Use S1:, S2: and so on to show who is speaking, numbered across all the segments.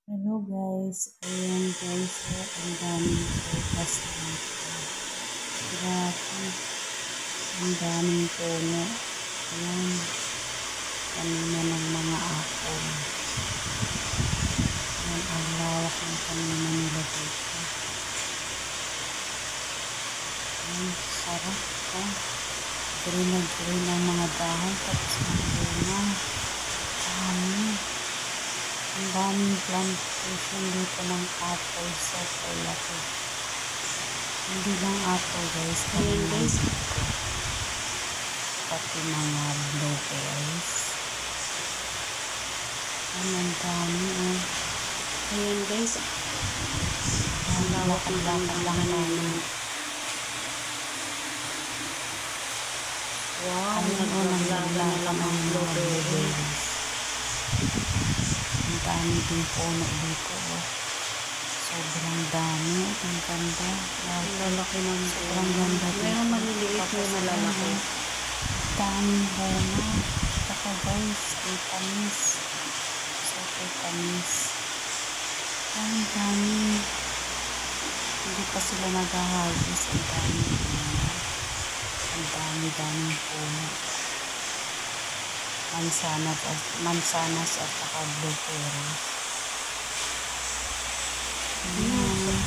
S1: Hello guys, ayan guys, ang daming prutas dito. Grabe, ang daming puno. Ayan, kanina ng mga apple. Ayan, ang lawak ng kanina nila dito. Ayan, sarap ko. Green na green ang mga dahon, tapos mga bunga. Ang daming plantation dito ng apple sa laki. Hindi lang apple guys,
S2: Ayan guys,
S1: pati mga blueberries. Ang dami oh.
S2: ayan guys,
S1: Ang
S2: lawak ng
S1: lakad lang namin.
S2: Wow,
S1: Ayun oh,
S2: naglaga na lang ang blueberry.
S1: blueberries. Ang dami din puno dito oh. Sobrang dami. Ang ganda.
S2: Ang lalaki ng
S1: Sobrang ganda dito.
S2: Meron maliliit, may malalaki.
S1: Daming bunga. Saka guys, may tamis. Super tamis. Ang dami. Hindi pa sila nag-harvest. Ang dami bunga. Ang dami-daming puno. Mansanas at saka blueberries. Ayan.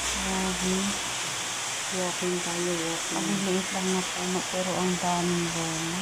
S1: Grabe.
S2: Walking tayo, walking.
S1: Maliliit lang na puno pero ang daming bunga.